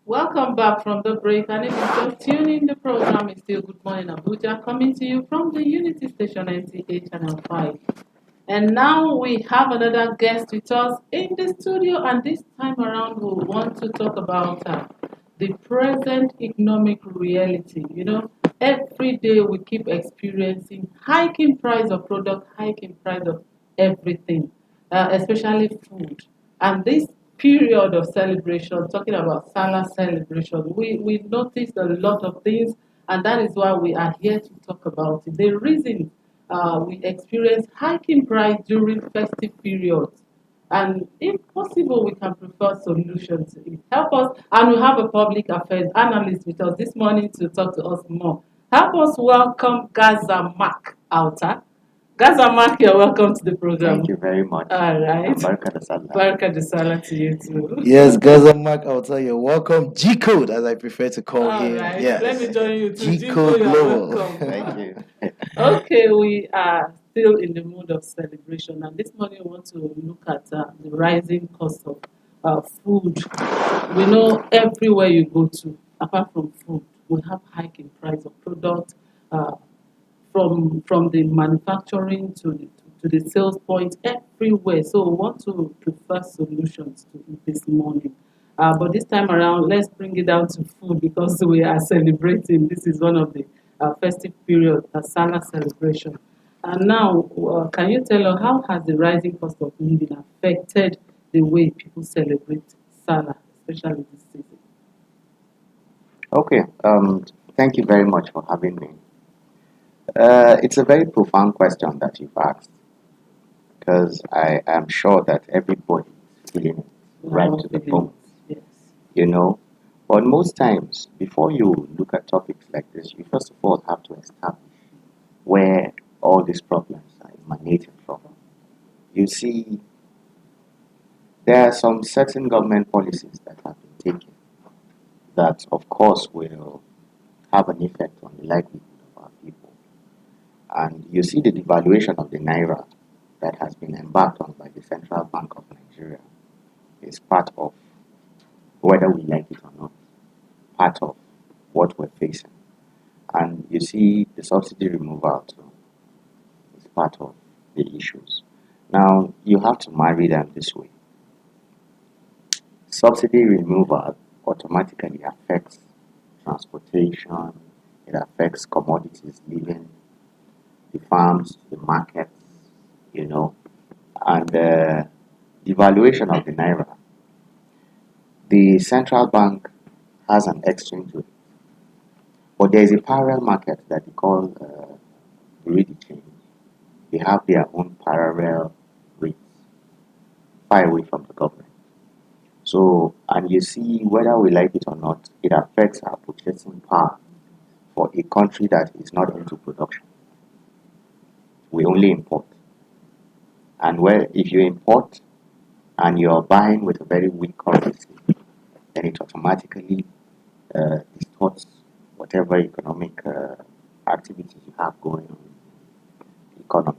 Welcome back from the break. And if you just tune in, the program is still Good Morning Abuja, coming to you from the Unity Station NTA Channel 5. And now we have another guest with us in the studio, and this time around we want to talk about the present economic reality. Every day we keep experiencing hiking price of product, hiking price of everything, especially food. And this period of celebration, talking about Sallah celebration, we noticed a lot of things, and that is why we are here to talk about it. The reason we experience hiking price during festive periods. And if possible, we can prefer solutions to it. Help us, and we have a public affairs analyst with us this morning to talk to us more. Help us welcome Gaza Mark Outer. Gaza Mark, you're welcome to the program. Thank you very much. All right. Barka da Sallah. Barka de Sallah to you too. Yes, Gaza Mark, I'll tell you, welcome G Code, as I prefer to call All him. right. Yes. Let me join you too. G Code You're Global. welcome. Thank you. Okay, we are still in the mood of celebration, and this morning we want to look at the rising cost of food. We know everywhere you go to, apart from food, we have hiking price of product, uh, from the manufacturing to the sales point, everywhere. So we want to prefer solutions to it this morning. But this time around, let's bring it down to food because we are celebrating. This is one of the festive period, a Sallah celebration. And now, can you tell us how has the rising cost of living affected the way people celebrate Sallah, especially this season? Okay. Thank you very much for having me. It's a very profound question that you've asked because I am sure that everybody is feeling it right Our to the feelings, bone. yes. You know, but most times, before you look at topics like this, you first of all have to establish where all these problems are emanating from. You see, there are some certain government policies that have been taken that, of course, will have an effect on the livelihood of our people. And you see the devaluation of the naira that has been embarked on by the Central Bank of Nigeria is part of, whether we like it or not, part of what we're facing. And you see the subsidy removal too is part of the issues. Now, you have to marry them this way. Subsidy removal automatically affects transportation, it affects commodities leaving the farms, the markets, you know, and the devaluation of the naira. The central bank has an exchange rate, but there is a parallel market that they call the change. They have their own parallel rates far away from the government. So, and you see, whether we like it or not, it affects our purchasing power for a country that is not into production. We only import. And where if you import and you're buying with a very weak currency, then it automatically distorts whatever economic activities you have going on in the economy.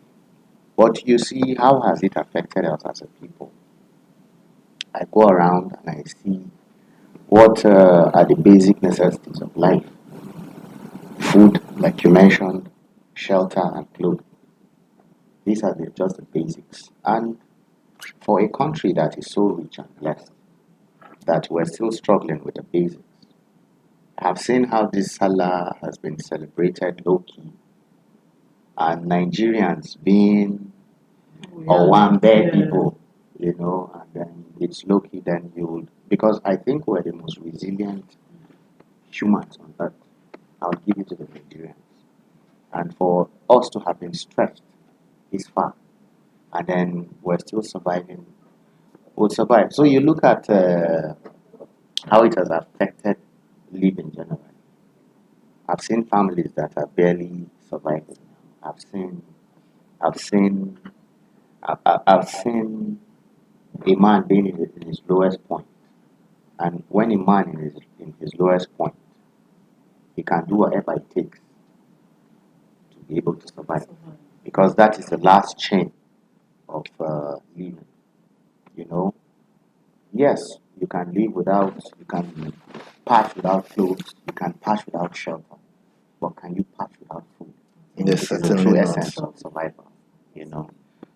But you see, how has it affected us as a people? I go around and I see what are the basic necessities of life: food, like you mentioned, shelter, and clothing. These are just the basics. And for a country that is so rich and blessed, that we're still struggling with the basics. I've seen how this Salah has been celebrated low key, and Nigerians being or one bad people, you know, and then it's low key, then you would, because I think we're the most resilient humans on earth. I'll give it to the Nigerians. And for us to have been stressed this far, and then we're still surviving, we'll survive. So you look at how it has affected living generally. I've seen families that are barely surviving. I've seen, I've seen, I've seen a man being in his lowest point, and when a man in his lowest point, he can do whatever it takes to be able to survive, because that is the last chain of living. You know, yes, you can live without, you can patch without clothes, you can patch without shelter, but can you patch without food? Yes, It is the certainly true not. essence of survival, you know.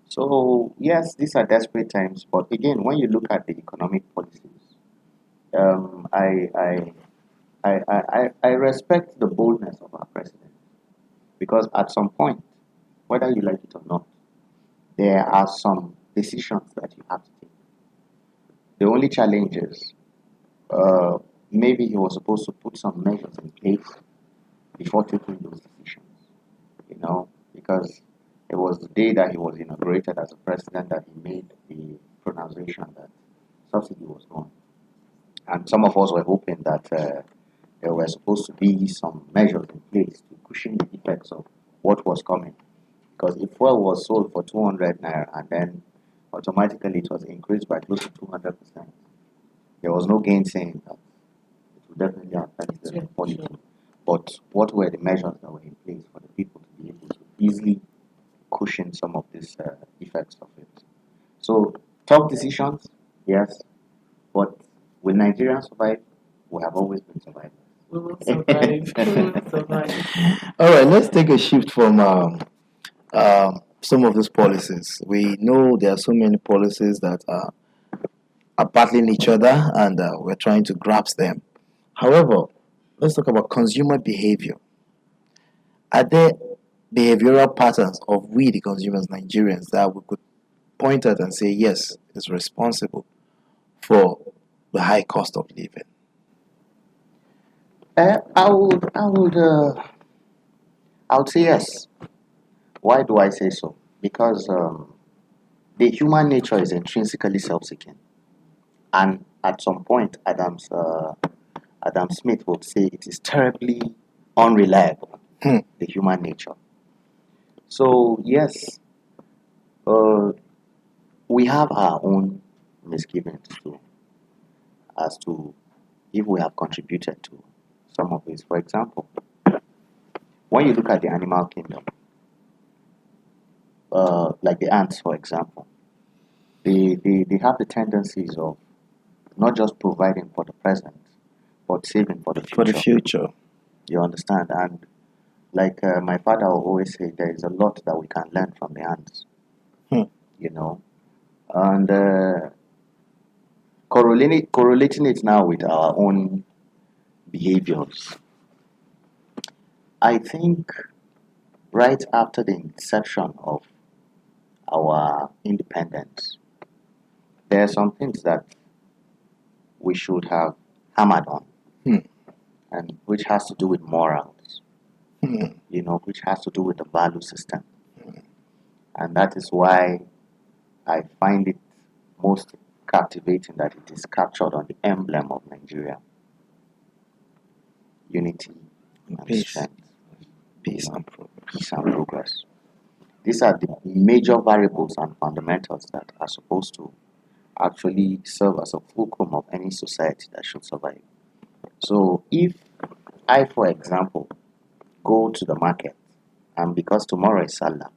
So yes, these are desperate times, but again, when you look at the economic policies, um, I, I, I respect the boldness of our president because at some point, whether you like it or not, there are some decisions that you have to take. The only challenge is uh, maybe he was supposed to put some measures in place before taking those decisions, because it was the day that he was inaugurated as a president that he made the pronunciation that subsidy was gone. And some of us were hoping that there were supposed to be some measures in place to cushion the effects of what was coming. Because if fuel was sold for 200 naira and then automatically it was increased by close to 200%, there was no gainsaying that it would definitely affect the quality. But what were the measures that were in place for the people to be able to easily cushion some of these effects of it? So, tough decisions, yes, but will Nigerians survive? We have always been survivors. We will survive. We will survive. All right, let's take a shift from some of these policies. We know there are so many policies that are battling each other, and we're trying to grasp them. However, let's talk about consumer behavior. Are there behavioral patterns of we, the consumers, Nigerians, that we could point at and say, yes, it's responsible for the high cost of living? I would say yes. Why do I say so? Because the human nature is intrinsically self-seeking, and at some point, Adam Smith would say it is terribly unreliable. The human nature. So yes, uh, we have our own misgivings too, as to if we have contributed to some of this. For example, when you look at the animal kingdom, like the ants, for example, they have the tendencies of not just providing for the present, but saving for the For the future. future. You understand? And like my father will always say, there is a lot that we can learn from the ants, Hmm. you know. And correlating it now with our own behaviors, I think right after the inception of our independence, there are some things that we should have hammered on, Hmm. and which has to do with morals, Hmm. which has to do with the value system. And that is why I find it most captivating that it is captured on the emblem of Nigeria: unity and Peace. strength, Peace and progress. peace and progress. These are the major variables and fundamentals that are supposed to actually serve as a fulcrum of any society that should survive. So if I, for example, go to the market, and because tomorrow is Sallah,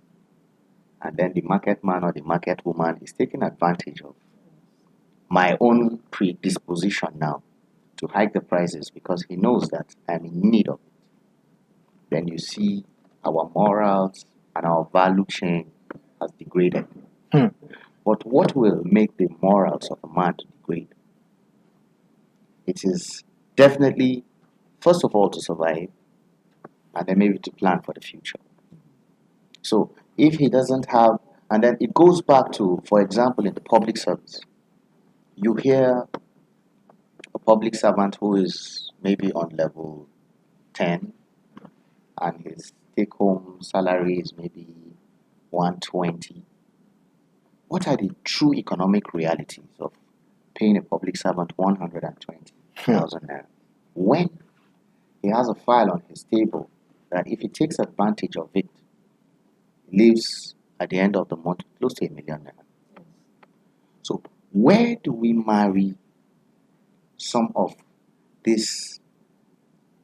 and then the market man or the market woman is taking advantage of my own predisposition now to hike the prices because he knows that I'm in need of it, then you see our morals and our value chain has degraded. Hmm. But what will make the morals of a man to degrade? It is definitely, first of all, to survive, and then maybe to plan for the future. So if he doesn't have, and then it goes back to, for example, in the public service, you hear a public servant who is maybe on level 10 and his take home salary is maybe 120. What are the true economic realities of paying a public servant 120,000 naira when he has a file on his table that if he takes advantage of it, leaves at the end of the month close to 1 million naira? So where do we marry some of this?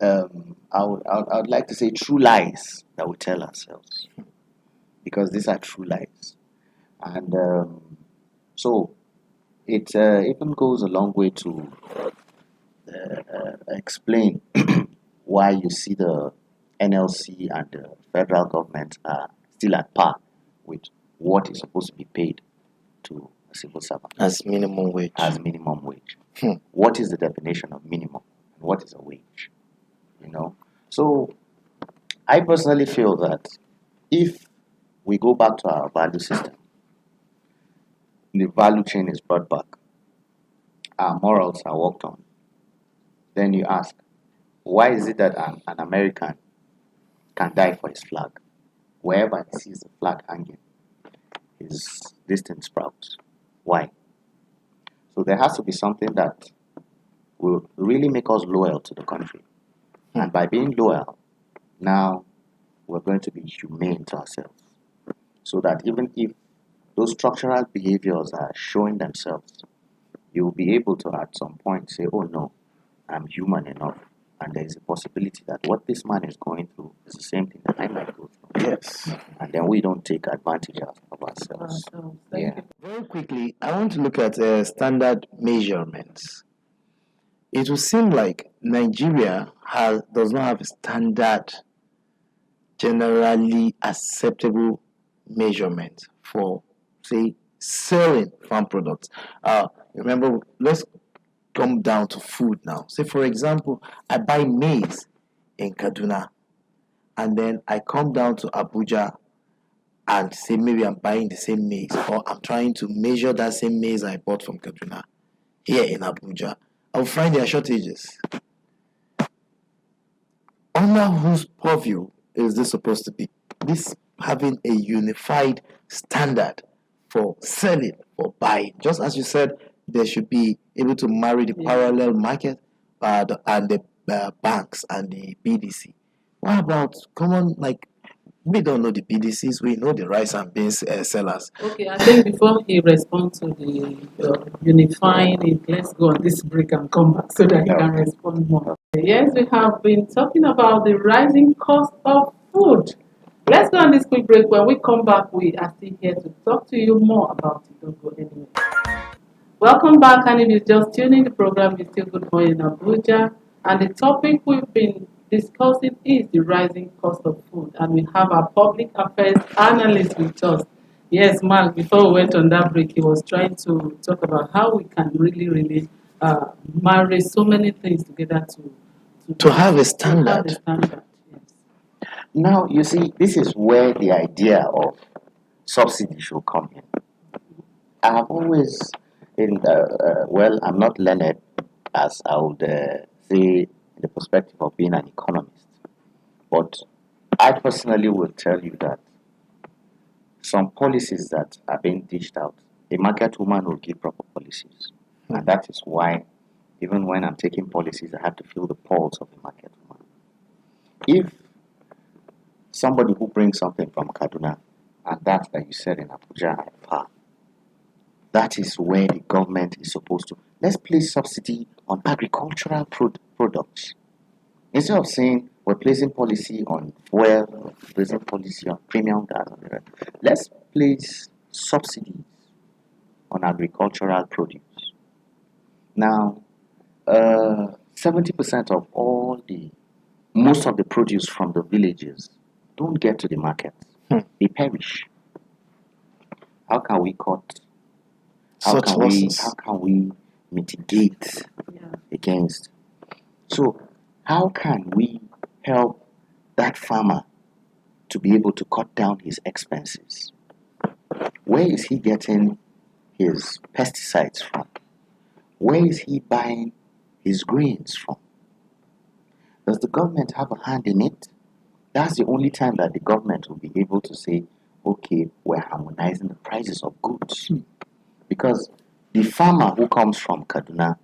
I would like to say true lies that we tell ourselves, because these are true lies, and so it even goes a long way to explain why you see the NLC and the federal government are still at par with what is supposed to be paid to a civil servant As minimum wage. as minimum wage. Hmm. What is the definition of minimum and what is a wage? You know, so I personally feel that if we go back to our value system, the value chain is brought back, our morals are worked on, then you ask, why is it that an American can die for his flag? Wherever he sees the flag hanging, his distance sprouts. Why? So there has to be something that will really make us loyal to the country. And by being loyal, now we're going to be humane to ourselves. So that even if those structural behaviors are showing themselves, you will be able to at some point say, oh no, I'm human enough. And there is a possibility that what this man is going through is the same thing that I might go through. Yes. And then we don't take advantage of ourselves. Thank Yeah. you. Very quickly, I want to look at standard measurements. It will seem like Nigeria does not have a standard, generally acceptable measurement for, say, selling farm products. Remember, let's come down to food now. Say, for example, I buy maize in Kaduna, and then I come down to Abuja and say maybe I'm buying the same maize, or I'm trying to measure that same maize I bought from Kaduna here in Abuja. I'll find there are shortages. Under whose purview is this supposed to be? This having a unified standard for selling, for buying. Just as you said, there should be able to marry the parallel market and the banks and the BDC. What about common, like, we don't know the BDCs, we know the rice and beans sellers. Okay, I think before he responds to the unifying it, let's go on this break and come back so that he can respond more. Yes, we have been talking about the rising cost of food. Let's go on this quick break. When we come back, we are still here to talk to you more about it. Don't go anywhere. Welcome back, and if you just tuned in, the program is still Good Morning Abuja, and the topic we've been discussing is the rising cost of food, and we have our public affairs analyst with us. Yes, Mark, before we went on that break, he was trying to talk about how we can really marry so many things together To have a to have a standard. standard. Yes. Now, you see, this is where the idea of subsidy should come in. I have always, well, I'm not learned as I would say in the perspective of being an economist, but I personally will tell you that some policies that are being dished out, a market woman will give proper policies. And that is why, even when I'm taking policies, I have to feel the pulse of the market woman. If somebody who brings something from Kaduna, and that you said in Abuja at par, that is where the government is supposed to. Let's place subsidy on agricultural products. Instead of saying we're placing policy on fuel, we're placing policy on premium gas, let's place subsidies on agricultural produce. Now, 70% of most of the produce from the villages don't get to the market. They perish. How can we cut? How can we mitigate against? So how can we help that farmer to be able to cut down his expenses? Where is he getting his pesticides from? Where is he buying his grains from? Does the government have a hand in it? That's the only time that the government will be able to say, okay, we're harmonizing the prices of goods. Because the farmer who comes from Kaduna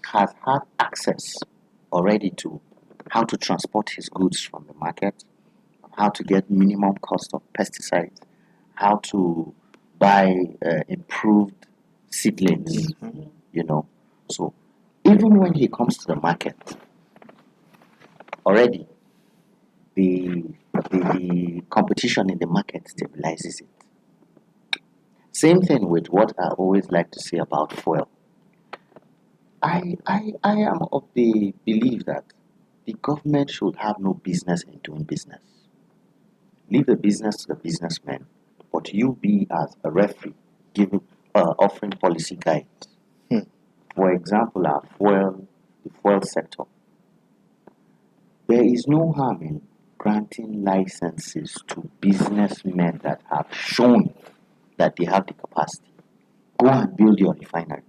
has had access already to how to transport his goods from the market, how to get minimum cost of pesticides, how to buy improved seedlings, So even when he comes to the market, already the competition in the market stabilizes it. Same thing with what I always like to say about fuel. I am of the belief that the government should have no business in doing business. Leave the business to the businessmen, but you be as a referee, giving offering policy guides. Hmm. For example, the fuel sector. There is no harm in granting licenses to businessmen that have shown that they have the capacity. Go and build your refineries.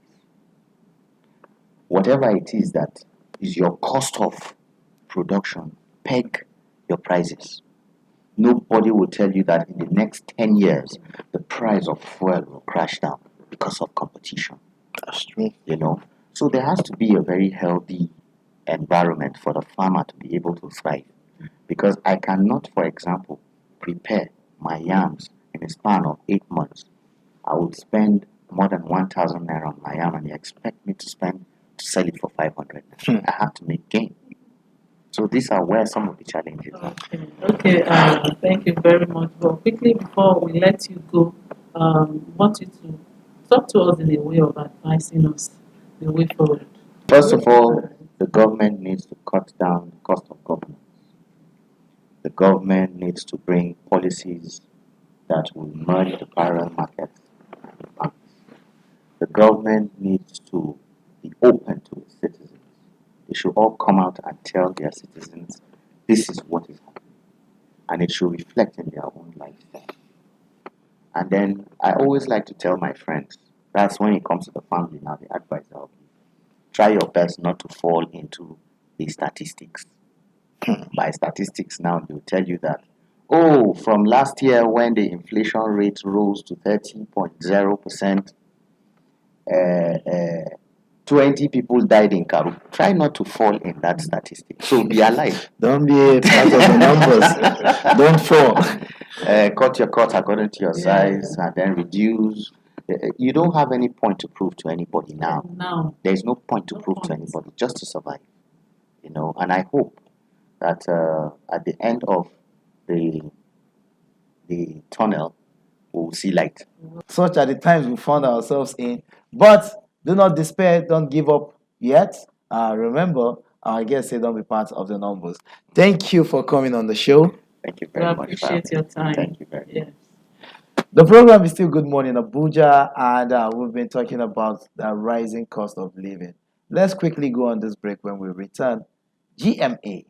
Whatever it is that is your cost of production, peg your prices. Nobody will tell you that in the next 10 years, the price of fuel will crash down because of competition, That's true. you know. So there has to be a very healthy environment for the farmer to be able to thrive. Because I cannot, for example, prepare my yams in a span of 8 months. I would spend more than 1,000 naira on my yam, and you expect me to sell it for 500 naira. I have to make gain. So these are where some of the challenges are. Okay. Thank you very much. But quickly before we let you go, want you to talk to us in a way of advising us the way forward. First of all, the government needs to cut down the cost of governance. The government needs to bring policies that will merge the parallel markets and the banks. The government needs to be open to its citizens. They should all come out and tell their citizens this is what is happening, and it should reflect in their own lifestyle. And then I always like to tell my friends, that's when it comes to the family now, the advice I'll give. Try your best not to fall into the statistics. By statistics now, they'll tell you that, oh, from last year when the inflation rate rose to 30.0%, uh, uh, 20 people died in Karu. Try not to fall in that statistic. So be alive. Don't be part of the numbers. Don't fall. Cut your cut according to your Yeah. size and then reduce. You don't have any point to prove to anybody now. Now, There's no point to No prove to point. anybody, just to survive. And I hope that at the end of the tunnel, we'll see light. Such are the times we found ourselves in. But do not despair, don't give up yet. Remember, our guest said don't be part of the numbers. Thank you for coming on the show. Thank you we very much. for appreciate having your me. time. Thank you very much. Yes. The program is still Good Morning Abuja, and we've been talking about the rising cost of living. Let's quickly go on this break. When we return, GMA